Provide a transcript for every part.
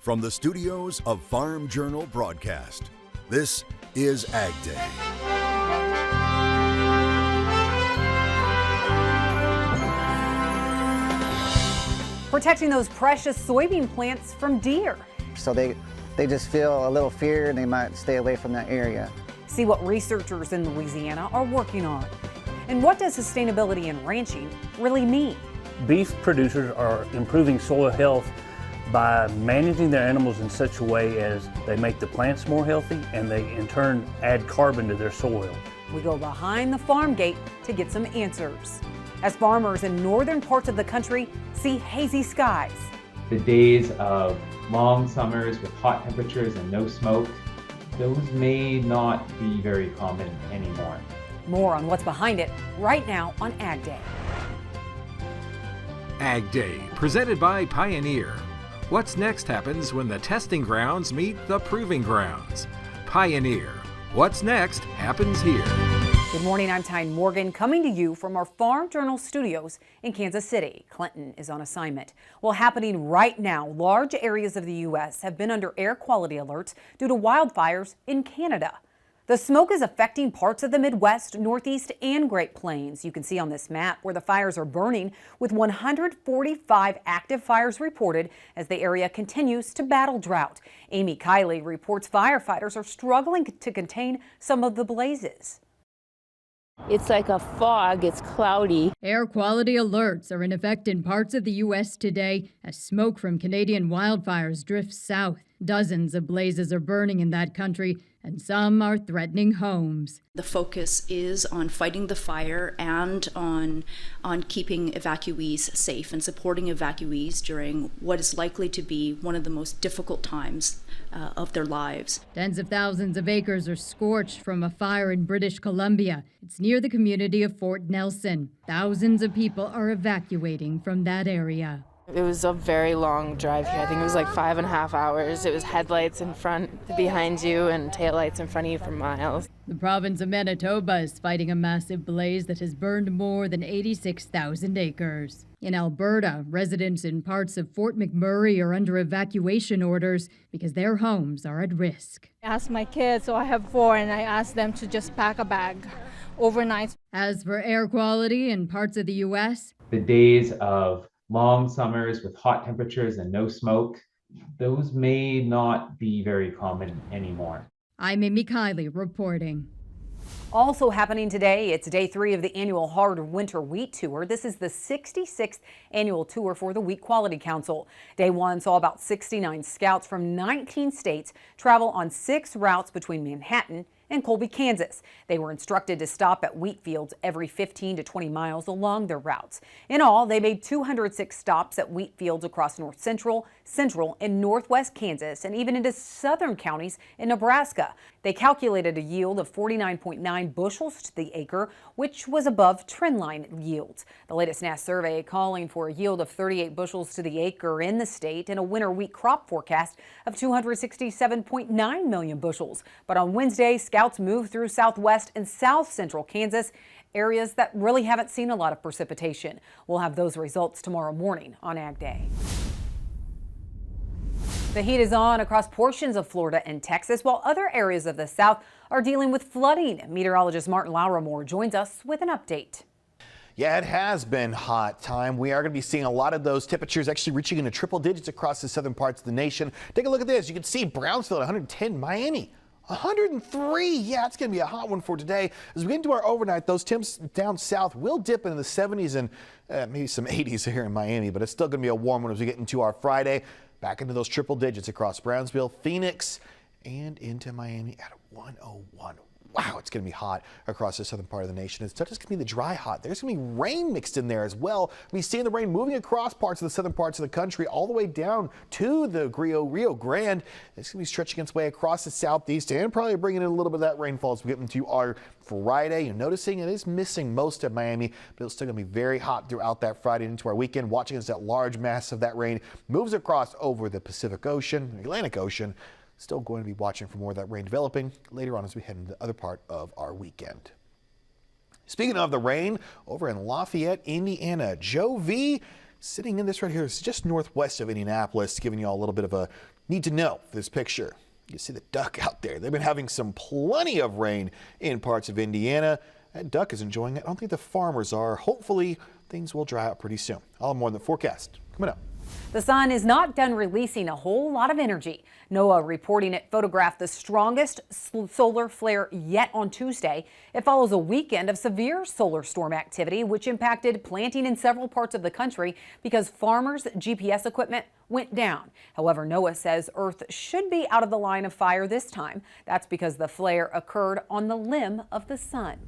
From the studios of Farm Journal Broadcast, this is AgDay. Protecting those precious soybean plants from deer. So they just feel a little fear and they might stay away from that area. See what researchers in Louisiana are working on. And what does sustainability in ranching really mean? Beef producers are improving soil health by managing their animals in such a way as they make the plants more healthy and they in turn add carbon to their soil. We go behind the farm gate to get some answers. As farmers in northern parts of the country see hazy skies. The days of long summers with hot temperatures and no smoke, those may not be very common anymore. More on what's behind it right now on AgDay. AgDay, presented by Pioneer. What's next happens when the testing grounds meet the proving grounds. Pioneer. What's next happens here. Good morning, I'm Tyne Morgan, coming to you from our Farm Journal studios in Kansas City. Clinton is on assignment. Well, happening right now, large areas of the U.S. have been under air quality alerts due to wildfires in Canada. The smoke is affecting parts of the Midwest, Northeast, and Great Plains. You can see on this map where the fires are burning, with 145 active fires reported as the area continues to battle drought. Amy Kiley reports firefighters are struggling to contain some of the blazes. It's like a fog, it's cloudy. Air quality alerts are in effect in parts of the U.S. today as smoke from Canadian wildfires drifts south. Dozens of blazes are burning in that country, and some are threatening homes. The focus is on fighting the fire and on keeping evacuees safe and supporting evacuees during what is likely to be one of the most difficult times of their lives. Tens of thousands of acres are scorched from a fire in British Columbia. It's near the community of Fort Nelson. Thousands of people are evacuating from that area. It was a very long drive here. I think it was like 5.5 hours. It was headlights in front, behind you, and taillights in front of you for miles. The province of Manitoba is fighting a massive blaze that has burned more than 86,000 acres. In Alberta, residents in parts of Fort McMurray are under evacuation orders because their homes are at risk. I asked my kids, so I have 4, and I asked them to just pack a bag overnight. As for air quality in parts of the U.S., The days of long summers with hot temperatures and no smoke, those may not be very common anymore. I'm Amy Kiley reporting. Also happening today, it's day 3 of the annual Hard Winter Wheat Tour. This is the 66th annual tour for the Wheat Quality Council. Day 1 saw about 69 scouts from 19 states travel on 6 routes between Manhattan and Colby, Kansas. They were instructed to stop at wheat fields every 15 to 20 miles along their routes. In all, they made 206 stops at wheat fields across north central, and northwest Kansas, and even into southern counties in Nebraska. They calculated a yield of 49.9 bushels to the acre, which was above trendline yields. The latest NASS survey calling for a yield of 38 bushels to the acre in the state and a winter wheat crop forecast of 267.9 million bushels. But on Wednesday, scouts moved through southwest and south central Kansas, areas that really haven't seen a lot of precipitation. We'll have those results tomorrow morning on AgDay. The heat is on across portions of Florida and Texas, while other areas of the South are dealing with flooding. Meteorologist Martin Lauramore joins us with an update. Yeah, it has been hot time. We are going to be seeing a lot of those temperatures actually reaching into triple digits across the southern parts of the nation. Take a look at this. You can see Brownsville at 110, Miami 103. Yeah, it's going to be a hot one for today. As we get into our overnight, those temps down south will dip into the 70s and maybe some 80s here in Miami, but it's still going to be a warm one as we get into our Friday. Back into those triple digits across Brownsville, Phoenix, and into Miami at 101. Wow, it's going to be hot across the southern part of the nation. It's not just going to be the dry hot. There's going to be rain mixed in there as well. We see the rain moving across parts of the southern parts of the country all the way down to the Rio Grande. It's going to be stretching its way across the southeast and probably bringing in a little bit of that rainfall as we get into our Friday. You're noticing it is missing most of Miami, but it's still going to be very hot throughout that Friday into our weekend. Watching as that large mass of that rain moves across over the Pacific Ocean, the Atlantic Ocean. Still going to be watching for more of that rain developing later on as we head into the other part of our weekend. Speaking of the rain, over in Lafayette, Indiana, Joe V sitting in this right here. It's just northwest of Indianapolis, giving you all a little bit of a need to know for this picture. You see the duck out there. They've been having plenty of rain in parts of Indiana. That duck is enjoying it. I don't think the farmers are. Hopefully things will dry out pretty soon. I'll have more on the forecast coming up. The sun is not done releasing a whole lot of energy. NOAA reporting it photographed the strongest solar flare yet on Tuesday. It follows a weekend of severe solar storm activity, which impacted planting in several parts of the country because farmers' GPS equipment went down. However, NOAA says Earth should be out of the line of fire this time. That's because the flare occurred on the limb of the sun.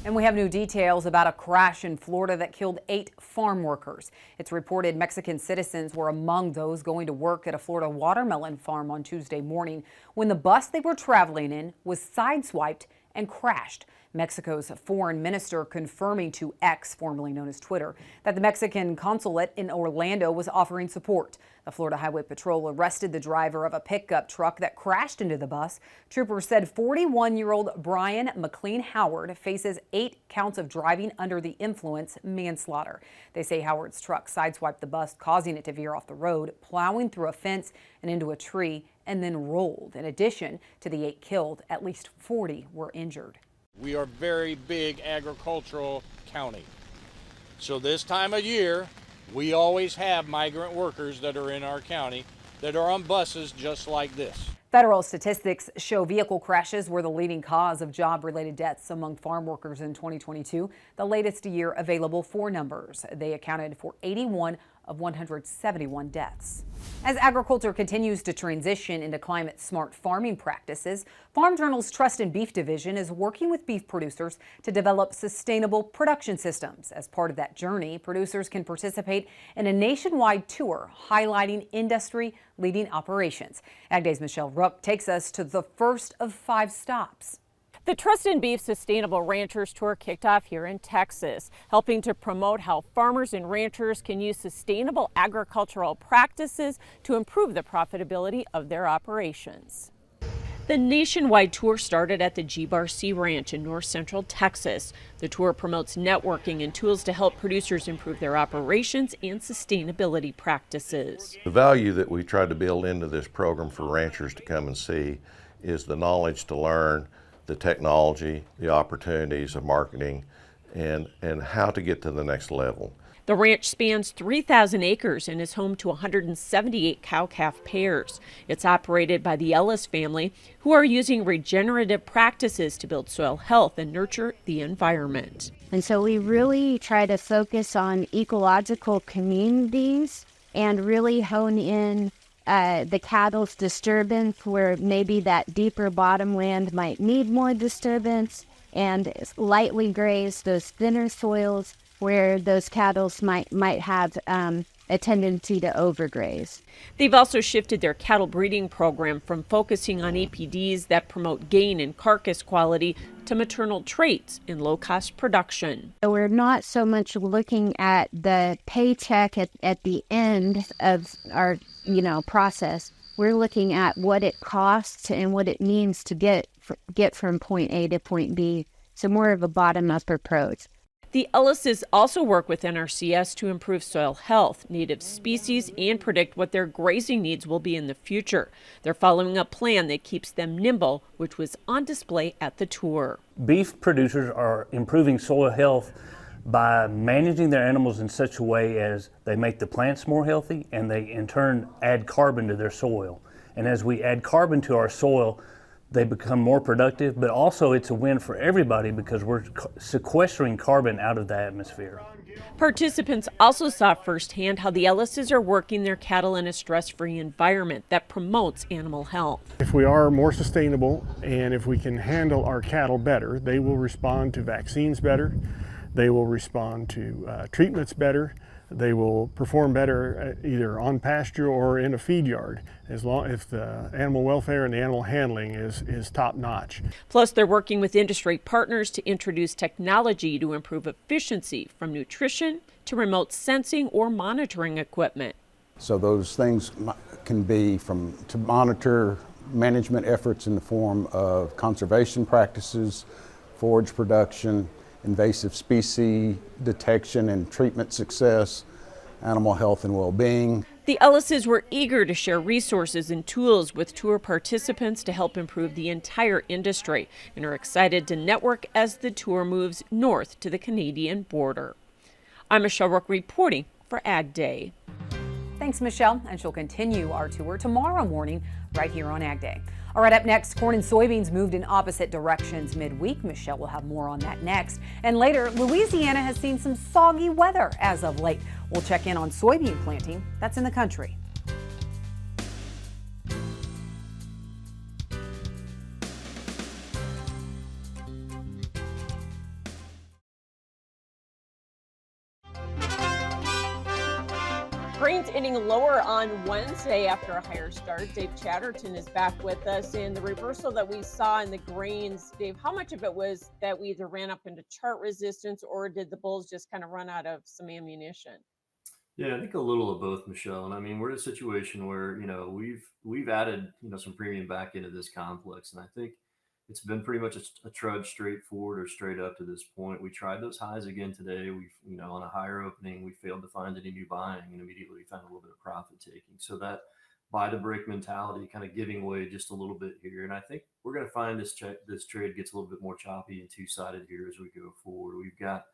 And we have new details about a crash in Florida that killed 8 farm workers. It's reported Mexican citizens were among those going to work at a Florida watermelon farm on Tuesday morning when the bus they were traveling in was sideswiped and crashed. Mexico's foreign minister confirming to X, formerly known as Twitter, that the Mexican consulate in Orlando was offering support. The Florida Highway Patrol arrested the driver of a pickup truck that crashed into the bus. Troopers said 41-year-old Brian McLean Howard faces 8 counts of driving under the influence manslaughter. They say Howard's truck sideswiped the bus, causing it to veer off the road, plowing through a fence and into a tree, and then rolled. In addition to the 8 killed, at least 40 were injured. We are a very big agricultural county. So this time of year, we always have migrant workers that are in our county that are on buses just like this. Federal statistics show vehicle crashes were the leading cause of job-related deaths among farm workers in 2022, the latest year available for numbers. They accounted for 81 of 171 deaths. As agriculture continues to transition into climate-smart farming practices, Farm Journal's Trust in Beef division is working with beef producers to develop sustainable production systems. As part of that journey, producers can participate in a nationwide tour highlighting industry-leading operations. AgDay's Michelle Rook takes us to the first of 5 stops. The Trust in Beef Sustainable Ranchers Tour kicked off here in Texas, helping to promote how farmers and ranchers can use sustainable agricultural practices to improve the profitability of their operations. The nationwide tour started at the G-Bar Sea Ranch in north central Texas. The tour promotes networking and tools to help producers improve their operations and sustainability practices. The value that we try to build into this program for ranchers to come and see is the knowledge to learn, the technology, the opportunities of marketing, and how to get to the next level. The ranch spans 3,000 acres and is home to 178 cow-calf pairs. It's operated by the Ellis family, who are using regenerative practices to build soil health and nurture the environment. And so we really try to focus on ecological communities and really hone in the cattle's disturbance, where maybe that deeper bottomland might need more disturbance, and lightly graze those thinner soils where those cattle might have a tendency to overgraze. They've also shifted their cattle breeding program from focusing on APDs that promote gain in carcass quality to maternal traits in low-cost production. So we're not so much looking at the paycheck at the end of our process. We're looking at what it costs and what it means to get from point A to point B. So more of a bottom-up approach. The Ellises also work with NRCS to improve soil health, native species, and predict what their grazing needs will be in the future. They're following a plan that keeps them nimble, which was on display at the tour. Beef producers are improving soil health by managing their animals in such a way as they make the plants more healthy, and they in turn add carbon to their soil. And as we add carbon to our soil, they become more productive, but also it's a win for everybody because we're sequestering carbon out of the atmosphere. Participants also saw firsthand how the Ellises are working their cattle in a stress-free environment that promotes animal health. If we are more sustainable and if we can handle our cattle better, they will respond to vaccines better, they will respond to treatments better, they will perform better either on pasture or in a feed yard, as long if the animal welfare and the animal handling is top notch. Plus, they're working with industry partners to introduce technology to improve efficiency, from nutrition to remote sensing or monitoring equipment. So those things can be to monitor management efforts in the form of conservation practices, forage production, invasive species detection and treatment success, animal health and well-being. The Ellises were eager to share resources and tools with tour participants to help improve the entire industry and are excited to network as the tour moves north to the Canadian border. I'm Michelle Rook reporting for AgDay. Thanks, Michelle, and she'll continue our tour tomorrow morning right here on AgDay. All right, up next, corn and soybeans moved in opposite directions midweek. Michelle will have more on that next. And later, Louisiana has seen some soggy weather as of late. We'll check in on soybean planting that's in the country. Grains ending lower on Wednesday after a higher start. Dave Chatterton is back with us. And the reversal that we saw in the grains, Dave, how much of it was that we either ran up into chart resistance or did the bulls just kind of run out of some ammunition? Yeah, I think a little of both, Michelle. And I mean, we're in a situation where, we've added, some premium back into this complex. And I think it's been pretty much a trudge straight forward or straight up to this point. We tried those highs again today. We've, on a higher opening, we failed to find any new buying and immediately we found a little bit of profit taking. So that buy the break mentality kind of giving way just a little bit here. And I think we're going to find this trade gets a little bit more choppy and two-sided here as we go forward. We've got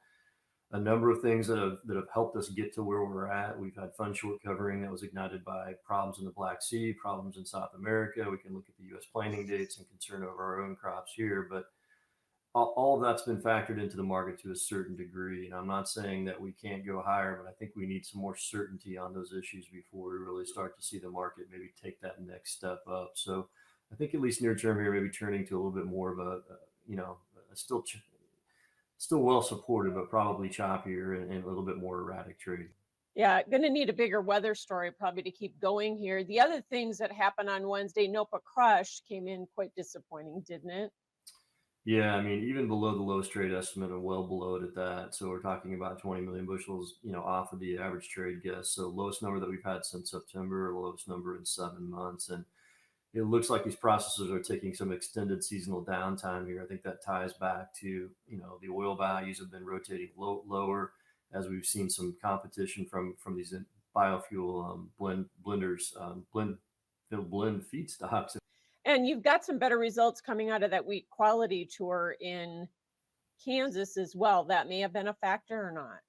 a number of things that have helped us get to where we're at. We've had fund short covering that was ignited by problems in the Black Sea, problems in South America. We can look at the U.S. planting dates and concern over our own crops here, but all of that's been factored into the market to a certain degree. And I'm not saying that we can't go higher, but I think we need some more certainty on those issues before we really start to see the market maybe take that next step up. So I think at least near term here, maybe turning to a little bit more of a still well supported, but probably choppier and a little bit more erratic trade. Yeah, going to need a bigger weather story probably to keep going here. The other things that happened on Wednesday, NOPA crush came in quite disappointing, didn't it? Yeah, I mean, even below the lowest trade estimate and well below it at that. So we're talking about 20 million bushels, off of the average trade guess. So lowest number that we've had since September, lowest number in 7 months. And it looks like these processors are taking some extended seasonal downtime here. I think that ties back to, the oil values have been rotating lower as we've seen some competition from these biofuel blenders, blend feedstocks. And you've got some better results coming out of that wheat quality tour in Kansas as well. That may have been a factor or not.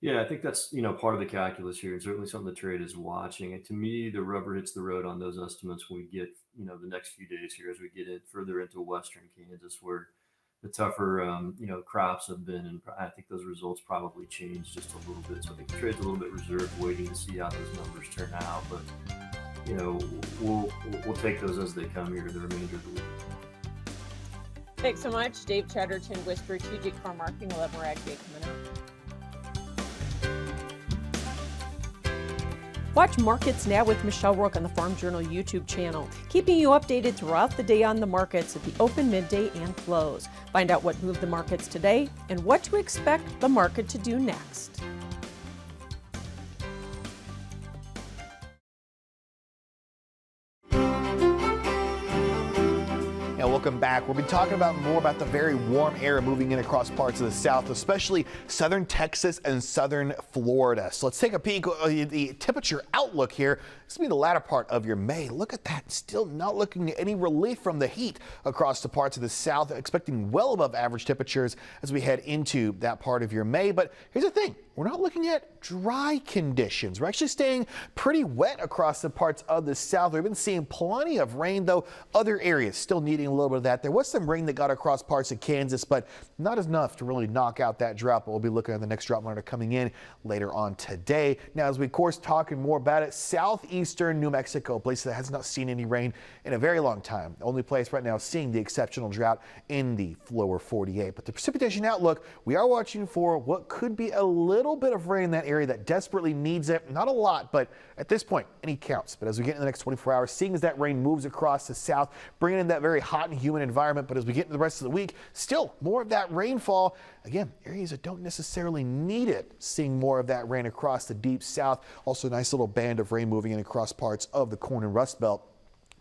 Yeah, I think that's, part of the calculus here and certainly something the trade is watching. And to me, the rubber hits the road on those estimates when we get, the next few days here as we get further into western Kansas where the tougher, crops have been. And I think those results probably change just a little bit. So I think the trade's a little bit reserved waiting to see how those numbers turn out. But, we'll take those as they come here the remainder of the week. Thanks so much, Dave Chatterton with Strategic Farm Marketing. We'll have more AgDay coming up. Watch Markets Now with Michelle Rook on the Farm Journal YouTube channel, keeping you updated throughout the day on the markets at the open, midday, and close. Find out what moved the markets today and what to expect the market to do next. Welcome back. We'll be talking more about the very warm air moving in across parts of the South, especially southern Texas and southern Florida. So let's take a peek at the temperature outlook here. This will be the latter part of your May. Look at that. Still not looking at any relief from the heat across the parts of the South, expecting well above average temperatures as we head into that part of your May. But here's the thing. We're not looking at dry conditions. We're actually staying pretty wet across the parts of the South. We've been seeing plenty of rain, though other areas still needing a little bit of that. There was some rain that got across parts of Kansas, but not enough to really knock out that drought. But we'll be looking at the next drought monitor coming in later on today. Now, as we, of course, talking more about it, southeastern New Mexico, a place that has not seen any rain in a very long time. The only place right now seeing the exceptional drought in the lower 48. But the precipitation outlook, we are watching for what could be a little bit of rain in that area that desperately needs it. Not a lot, but at this point, any counts. But as we get in the next 24 hours, seeing as that rain moves across the South, bringing in that very hot and humid environment. But as we get into the rest of the week, still more of that rainfall. Again, areas that don't necessarily need it, seeing more of that rain across the deep South. Also a nice little band of rain moving in across parts of the Corn and Rust Belt.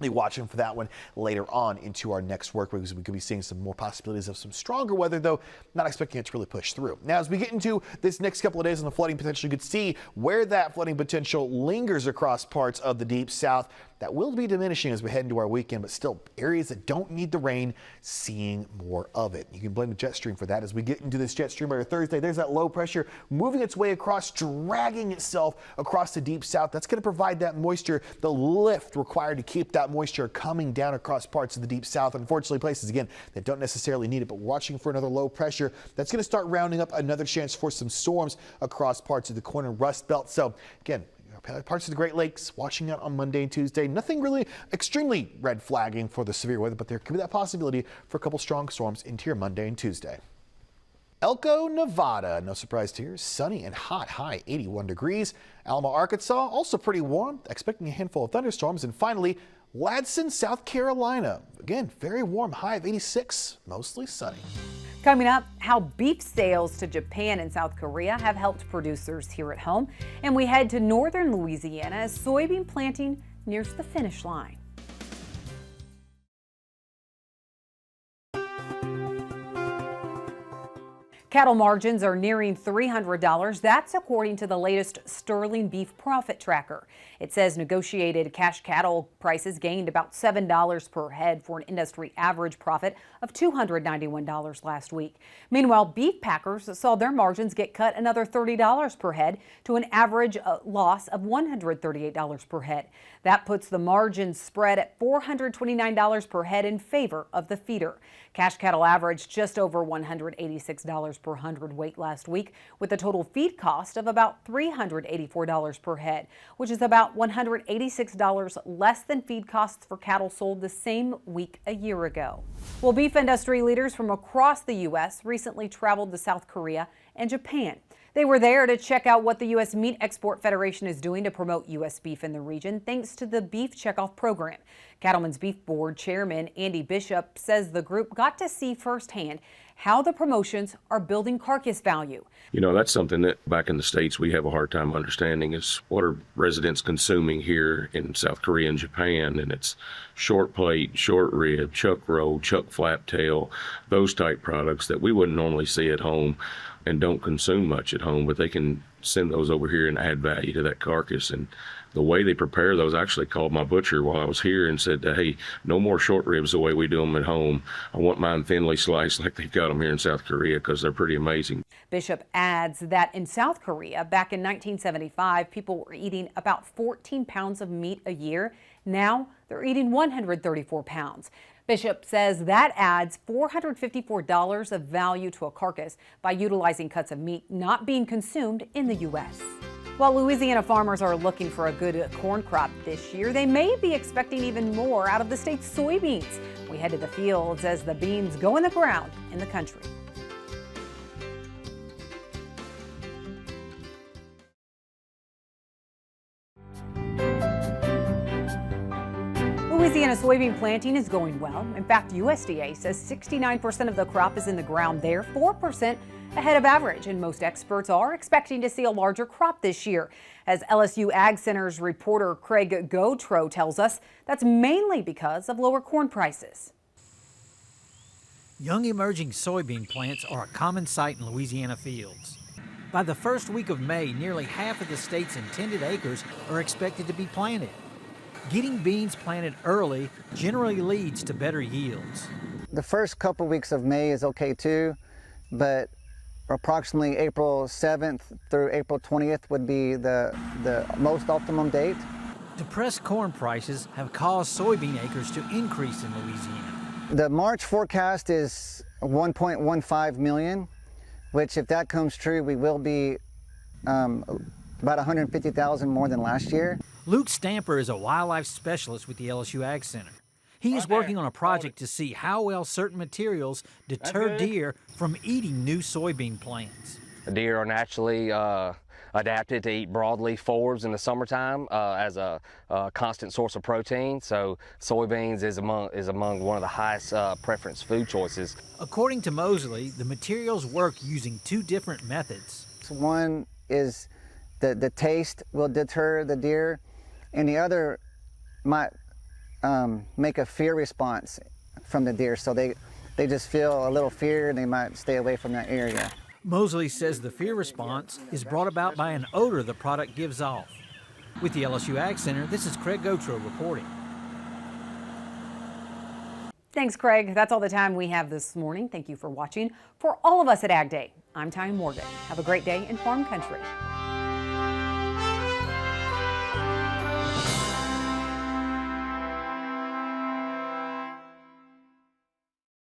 Be watching for that one later on into our next work week, because we could be seeing some more possibilities of some stronger weather, though not expecting it to really push through. Now, as we get into this next couple of days on the flooding potential, you could see where that flooding potential lingers across parts of the deep south. That will be diminishing as we head into our weekend, but still areas that don't need the rain, seeing more of it. You can blame the jet stream for that. As we get into this jet stream by Thursday, there's that low pressure moving its way across, dragging itself across the deep south. That's going to provide that moisture, the lift required to keep that moisture coming down across parts of the deep south. Unfortunately, places, again, that don't necessarily need it, but watching for another low pressure that's going to start rounding up another chance for some storms across parts of the corner Rust Belt. So, again, parts of the Great Lakes watching out on Monday and Tuesday. Nothing really extremely red flagging for the severe weather, but there could be that possibility for a couple strong storms into your Monday and Tuesday. Elko, Nevada, no surprise here, sunny and hot, high 81 degrees. Alma, Arkansas, also pretty warm, expecting a handful of thunderstorms. And finally, Ladson, South Carolina, again, very warm, high of 86, mostly sunny. Coming up, how beef sales to Japan and South Korea have helped producers here at home. And we head to northern Louisiana as soybean planting nears the finish line. Cattle margins are nearing $300. That's according to the latest Sterling Beef Profit Tracker. It says negotiated cash cattle prices gained about $7 per head for an industry average profit of $291 last week. Meanwhile, beef packers saw their margins get cut another $30 per head to an average loss of $138 per head. That puts the margin spread at $429 per head in favor of the feeder. Cash cattle averaged just over $186 per hundredweight last week, with a total feed cost of about $384 per head, which is about $186 less than feed costs for cattle sold the same week a year ago. Well, beef industry leaders from across the U.S. recently traveled to South Korea and Japan. They were there to check out what the U.S. Meat Export Federation is doing to promote U.S. beef in the region, thanks to the Beef Checkoff program. Cattlemen's Beef Board Chairman Andy Bishop says the group got to see firsthand how the promotions are building carcass value. You know, that's something that back in the States we have a hard time understanding is what are residents consuming here in South Korea and Japan, and it's short plate, short rib, chuck roll, chuck flap tail, those type products that we wouldn't normally see at home and don't consume much at home, but they can send those over here and add value to that carcass. And the way they prepare those, I actually called my butcher while I was here and said, hey, no more short ribs the way we do them at home. I want mine thinly sliced like they've got them here in South Korea, because they're pretty amazing. Bishop Adds that in South Korea, back in 1975, people were eating about 14 pounds of meat a year. Now they're eating 134 pounds. Bishop says that adds $454 of value to a carcass by utilizing cuts of meat not being consumed in the U.S. While Louisiana farmers are looking for a good corn crop this year, they may be expecting even more out of the state's soybeans. We head to the fields as the beans go in the ground in the country. Louisiana soybean planting is going well. In fact, USDA says 69% of the crop is in the ground there, 4% ahead of average, and most experts are expecting to see a larger crop this year. As LSU Ag Center's reporter Craig Gautreaux tells us, that's mainly because of lower corn prices. Young emerging soybean plants are a common sight in Louisiana fields. By the first week of May, nearly half of the state's intended acres are expected to be planted. Getting beans planted early generally leads to better yields. The first couple weeks of May is okay too, but approximately April 7th through April 20th would be the most optimum date. Depressed corn prices have caused soybean acres to increase in Louisiana. The March forecast is 1.15 million, which if that comes true, we will be about 150,000 more than last year. Luke Stamper is a wildlife specialist with the LSU Ag Center. He is working on a project to see how well certain materials deter deer from eating new soybean plants. The deer are naturally adapted to eat broadleaf forbs in the summertime as a constant source of protein. So soybeans is among one of the highest preference food choices. According to Mosley, the materials work using two different methods. One is the taste will deter the deer, and the other might make a fear response from the deer. So they just feel a little fear and they might stay away from that area. Mosley says the fear response is brought about by an odor the product gives off. With the LSU Ag Center, this is Craig Gotro reporting. Thanks, Craig. That's all the time we have this morning. Thank you for watching. For all of us at AgDay, I'm Tanya Morgan. Have a great day in Farm Country.